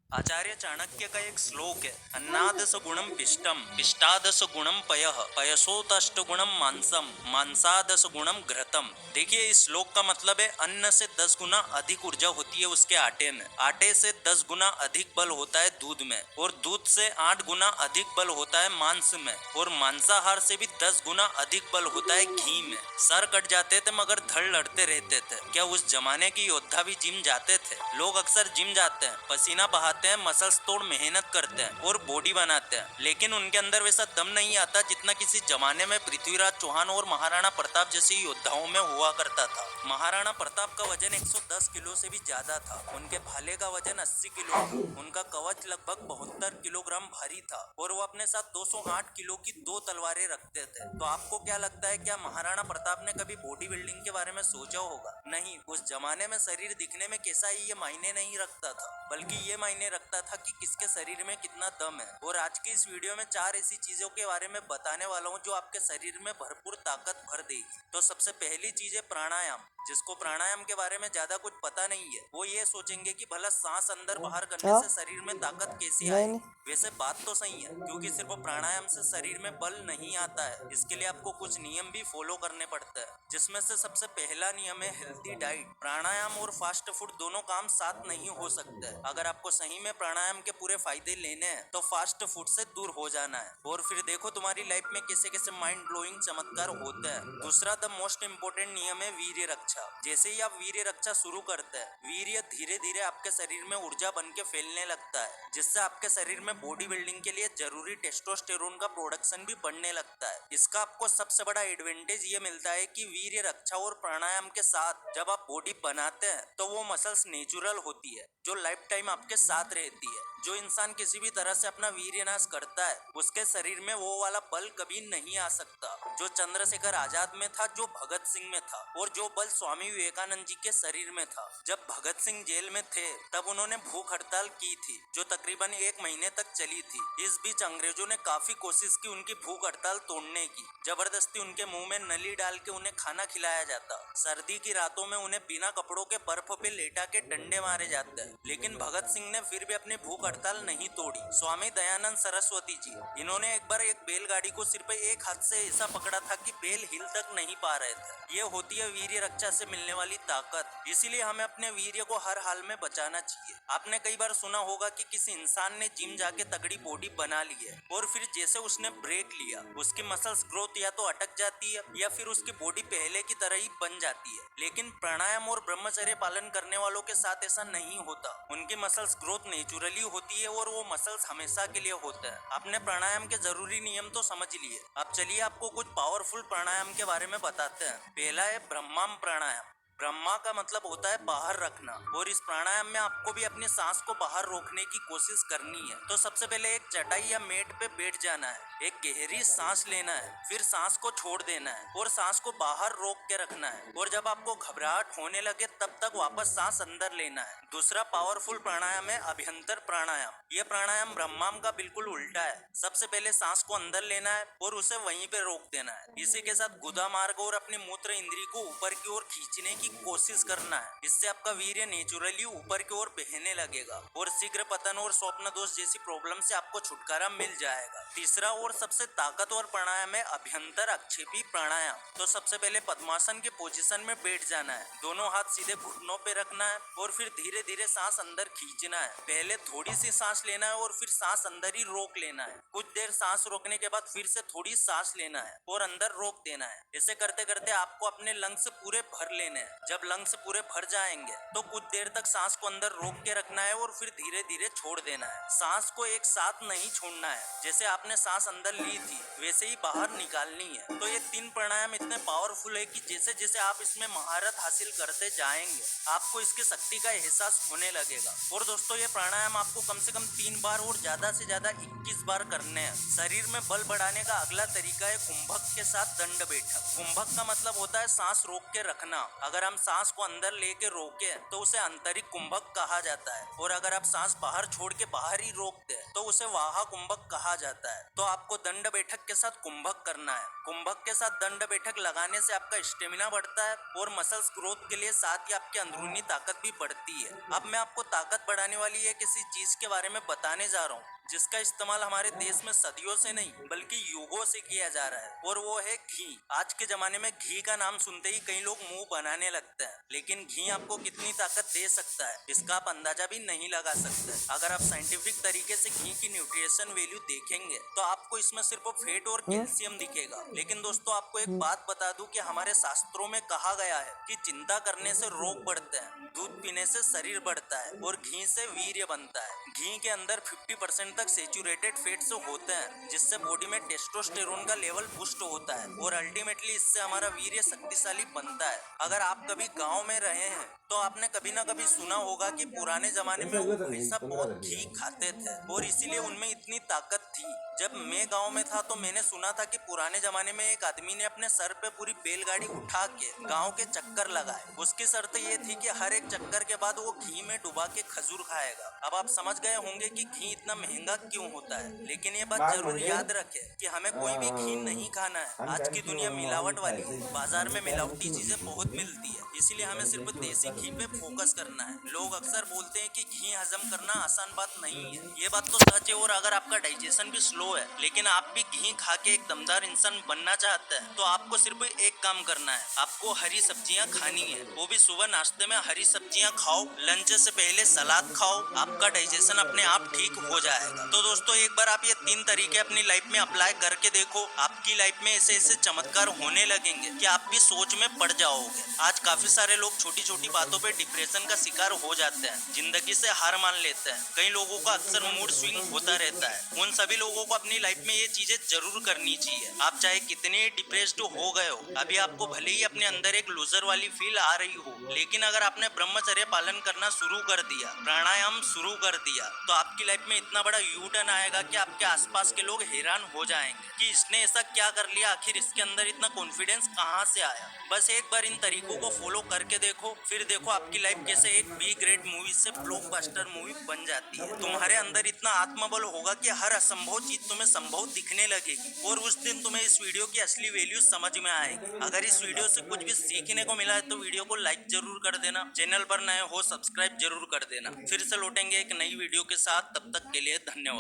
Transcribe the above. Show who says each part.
Speaker 1: आचार्य चाणक्य का एक श्लोक है, अन्नादस गुणम पिष्टम पिष्टादस गुणम पयः पयसोतष्ट गुणम मांसम मांसादस गुणम घृतम। देखिए इस श्लोक का मतलब है अन्न से 10 गुना अधिक ऊर्जा होती है उसके आटे में, आटे से 10 गुना अधिक बल होता है दूध में, और दूध से 8 गुना अधिक बल होता है मांस में, और मांसाहार से भी 10 गुना अधिक बल होता है घी में। सर कट जाते थे मगर धड़ लड़ते रहते थे। क्या उस जमाने की योद्धा भी जिम जाते थे? लोग अक्सर जिम जाते हैं, पसीना बहाते हैं, मसल्स तोड़ मेहनत करते हैं और बॉडी बनाते हैं, लेकिन उनके अंदर वैसा दम नहीं आता जितना किसी जमाने में पृथ्वीराज चौहान और महाराणा प्रताप जैसे योद्धाओं में हुआ करता था। महाराणा प्रताप का वजन 110 किलो से भी ज्यादा था, उनके भाले का वजन 80 किलो था, उनका कवच लगभग 72 किलोग्राम भारी था, और वो अपने साथ 208 किलो की 2 तलवारें रखते थे। तो आपको क्या लगता है, क्या महाराणा प्रताप ने कभी बॉडी बिल्डिंग के बारे में सोचा होगा? नहीं, उस जमाने में शरीर दिखने में कैसा है ये मायने नहीं रखता था, बल्कि ये मायने रखता था कि किसके शरीर में कितना दम है। और आज की इस वीडियो में 4 ऐसी चीजों के बारे में बताने वाला हूँ जो आपके शरीर में भरपूर ताकत भर देगी। तो सबसे पहली चीज है प्राणायाम। जिसको प्राणायाम के बारे में ज्यादा कुछ पता नहीं है वो ये सोचेंगे कि भला सांस अंदर बाहर करने से शरीर में ताकत कैसी आएगी। वैसे बात तो सही है, क्योंकि सिर्फ प्राणायाम से शरीर में बल नहीं आता है, इसके लिए आपको कुछ नियम भी फॉलो करने पड़ते हैं, जिसमें से सबसे पहला नियम है हेल्थी डाइट। प्राणायाम और फास्ट फूड दोनों काम साथ नहीं हो सकते। अगर आपको सही में प्राणायाम के पूरे फायदे लेने हैं तो फास्ट फूड से दूर हो जाना है, और फिर देखो तुम्हारी लाइफ में कैसे कैसे माइंड ब्लोइंग चमत्कार होते हैं। दूसरा द मोस्ट इम्पोर्टेंट नियम है वीर्य रक्षा। जैसे ही आप वीर्य रक्षा शुरू करते हैं, वीर्य धीरे धीरे आपके शरीर में ऊर्जा बन के फैलने लगता है, जिससे आपके शरीर में बॉडी बिल्डिंग के लिए जरूरी टेस्टोस्टेरोन का प्रोडक्शन भी बढ़ने लगता है। इसका आपको सबसे बड़ा एडवांटेज ये मिलता है कि वीर्य रक्षा और प्राणायाम के साथ जब आप बॉडी बनाते हैं तो वो मसल्स नेचुरल होती है, जो लाइफ टाइम आपके साथ रहती है। जो इंसान किसी भी तरह से अपना वीर्य नाश करता है उसके शरीर में वो वाला बल कभी नहीं आ सकता जो चंद्रशेखर आजाद में था, जो भगत सिंह में था, और जो बल स्वामी विवेकानंद जी के शरीर में था। जब भगत सिंह जेल में थे तब उन्होंने भूख हड़ताल की थी, जो तकरीबन 1 महीने तक चली थी। इस बीच अंग्रेजों ने काफी कोशिश की उनकी भूख हड़ताल तोड़ने की। जबरदस्ती उनके मुंह में नली डाल के उन्हें खाना खिलाया जाता। सर्दी की रातों में उन्हें बिना कपड़ों के बर्फ पे लेटा के डंडे मारे जाते हैं, लेकिन भगत सिंह ने फिर भी अपनी भूख हड़ताल नहीं तोड़ी। स्वामी दयानंद सरस्वती जी, इन्होंने एक बार एक बैलगाड़ी को सिर्फ एक हाथ से ऐसा पकड़ा था कि बैल हिल तक नहीं पा रहे थे। ये होती है वीर्य रक्षा से मिलने वाली ताकत। इसीलिए हमें अपने वीर्य को हर हाल में बचाना चाहिए। आपने कई बार सुना होगा कि किसी इंसान ने जिम जाके तगड़ी बॉडी बना ली है, और फिर जैसे उसने ब्रेक लिया उसकी मसल्स ग्रोथ या तो अटक जाती है या फिर उसकी बॉडी पहले की तरह ही बन जाती है। लेकिन प्राणायाम और ब्रह्मचर्य पालन करने वालों के साथ ऐसा नहीं होता। उनकी मसल्स ग्रोथ नेचुरली होती है और वो मसल्स हमेशा के लिए होते हैं। आपने प्राणायाम के जरूरी नियम तो समझ लिए, अब चलिए आपको कुछ पावरफुल प्राणायाम के बारे में बताते हैं। पहला है ब्रह्माम प्राणायाम। ब्रह्मा का मतलब होता है बाहर रखना, और इस प्राणायाम में आपको भी अपनी सांस को बाहर रोकने की कोशिश करनी है। तो सबसे पहले एक चटाई या मेट पे बैठ जाना है, एक गहरी सांस लेना है, फिर सांस को छोड़ देना है और सांस को बाहर रोक के रखना है, और जब आपको घबराहट होने लगे तब तक वापस सांस अंदर लेना है। दूसरा पावरफुल प्राणायाम है अभ्यंतर प्राणायाम। ये प्राणायाम ब्रह्माम का बिल्कुल उल्टा है। सबसे पहले सांस को अंदर लेना है और उसे वहीं पे रोक देना है। इसी के साथ गुदा मार्ग और अपनी मूत्र इंद्री को ऊपर की ओर खींचने की कोशिश करना है। इससे आपका वीर्य नेचुरली ऊपर की ओर बहने लगेगा और शीघ्र पतन और स्वप्न दोष जैसी प्रॉब्लम से आपको छुटकारा मिल जाएगा। तीसरा और सबसे ताकतवर प्राणायाम है अभ्यंतर आक्षेपी प्राणायाम। तो सबसे पहले पद्मासन के पोजीशन में बैठ जाना है, दोनों हाथ सीधे घुटनों पे रखना है और फिर धीरे धीरे सांस अंदर खींचना है। पहले थोड़ी सी सांस लेना है और फिर सांस अंदर ही रोक लेना है। कुछ देर सांस रोकने के बाद फिर से थोड़ी सांस लेना है और अंदर रोक देना है। ऐसे करते करते आपको अपने लंग्स पूरे भर लेने हैं। जब लंग्स पूरे भर जाएंगे तो कुछ देर तक सांस को अंदर रोक के रखना है और फिर धीरे धीरे छोड़ देना है। सांस को एक साथ नहीं छोड़ना है, जैसे आपने सांस अंदर ली थी वैसे ही बाहर निकालनी है। तो ये 3 प्राणायाम इतने पावरफुल है कि जैसे जैसे आप इसमें महारत हासिल करते जाएंगे आपको इसकी शक्ति का एहसास होने लगेगा। और दोस्तों ये प्राणायाम आपको कम से कम 3 बार और ज्यादा से ज्यादा 21 बार करने हैं। शरीर में बल बढ़ाने का अगला तरीका है कुंभक के साथ दंड बैठक। कुंभक का मतलब होता है सांस रोक के रखना। अगर हम सांस को अंदर लेके रोके तो उसे आंतरिक कुंभक कहा जाता है, और अगर आप सांस बाहर छोड़ के बाहर ही रोकते हैं तो उसे वाहा कुंभक कहा जाता है। तो आपको दंड बैठक के साथ कुंभक करना है। कुंभक के साथ दंड बैठक लगाने से आपका स्टेमिना बढ़ता है और मसल्स ग्रोथ के लिए साथ ही आपकी अंदरूनी ताकत भी बढ़ती है। अब मैं आपको ताकत बढ़ाने वाली है किसी चीज के बारे में बताने जा रहा हूँ जिसका इस्तेमाल हमारे देश में सदियों से नहीं बल्कि युगों से किया जा रहा है, और वो है घी। आज के जमाने में घी का नाम सुनते ही कई लोग मुंह बनाने लगते हैं, लेकिन घी आपको कितनी ताकत दे सकता है इसका आप अंदाजा भी नहीं लगा सकते। अगर आप साइंटिफिक तरीके से घी की न्यूट्रिशन वैल्यू देखेंगे तो आपको इसमें सिर्फ फैट और कैल्शियम दिखेगा। लेकिन दोस्तों आपको एक बात बता दूं कि हमारे शास्त्रों में कहा गया है कि चिंता करने से रोग बढ़ते हैं, दूध पीने से शरीर बढ़ता है और घी से वीर्य बनता है। घी के अंदर 50% तक सेचुरेटेड फैट्स होते हैं जिससे बॉडी में टेस्टोस्टेरोन का लेवल बूस्ट होता है और अल्टीमेटली इससे हमारा वीर्य शक्तिशाली बनता है। अगर आप कभी गांव में रहे हैं तो आपने कभी ना कभी सुना होगा कि पुराने जमाने में वो भाई साहब बहुत घी खाते थे और इसीलिए उनमें इतनी ताकत थी। जब मैं गांव में था तो मैंने सुना था कि पुराने जमाने में एक आदमी ने अपने सर पे पूरी बैलगाड़ी उठा के गांव के चक्कर लगाए। उसकी शर्त ये थी कि हर एक चक्कर के बाद वो घी में डुबा के खजूर खाएगा। अब आप समझ गए होंगे कि घी इतना महंगा क्यों होता है, लेकिन ये बात जरूर याद रखें कि हमें कोई भी घी नहीं खाना है। आज की दुनिया मिलावट वाली है, बाजार में मिलावटी चीजें बहुत मिलती है, इसीलिए हमें सिर्फ देसी घी पे फोकस करना है। लोग अक्सर बोलते हैं कि घी हजम करना आसान बात नहीं है, ये बात तो सच है। और अगर आपका डाइजेशन भी स्लो है लेकिन आप भी घी खा के एक दमदार इंसान बनना चाहते हैं तो आपको सिर्फ एक काम करना है, आपको हरी सब्जियां खानी है, वो भी सुबह नाश्ते में हरी सब्जियां खाओ, लंच से पहले सलाद खाओ, आपका डाइजेशन अपने आप ठीक हो जाएगा। तो दोस्तों एक बार आप ये 3 तरीके अपनी लाइफ में अप्लाई करके देखो, आपकी लाइफ में ऐसे ऐसे चमत्कार होने लगेंगे कि आप भी सोच में पड़ जाओगे। आज काफी सारे लोग छोटी छोटी बातों पे डिप्रेशन का शिकार हो जाते हैं, जिंदगी से हार मान लेते हैं। कई लोगों का अक्सर मूड स्विंग होता रहता है। उन सभी लोगों को अपनी लाइफ में ये चीजें जरूर करनी चाहिए। आप चाहे कितने डिप्रेस्ड हो गए हो, अभी आपको भले ही अपने अंदर एक लूजर वाली फील आ रही हो, लेकिन अगर आपने ब्रह्मचर्य पालन करना शुरू कर दिया, प्राणायाम शुरू कर दिया, तो आपकी लाइफ में इतना बड़ा यू टर्न आएगा कि आपके आसपास के लोग हैरान हो जाएंगे कि इसने ऐसा क्या कर लिया, आखिर इसके अंदर इतना कॉन्फिडेंस कहाँ से आया। बस एक बार इन तरीकों को फॉलो करके देखो, फिर देखो आपकी लाइफ कैसे एक बी ग्रेड मूवी से ब्लॉकबस्टर मूवी बन जाती है। तुम्हारे अंदर इतना आत्मबल होगा कि हर असंभव चीज तुम्हें संभव दिखने लगेगी और उस दिन तुम्हें इस वीडियो की असली वैल्यू समझ में आएगी। अगर इस वीडियो से कुछ भी सीखने को मिला है तो वीडियो को लाइक जरूर कर देना, चैनल पर नए हो सब्सक्राइब जरूर कर देना। फिर से लौटेंगे एक नई वीडियो के साथ, तब तक के लिए धन्यवाद।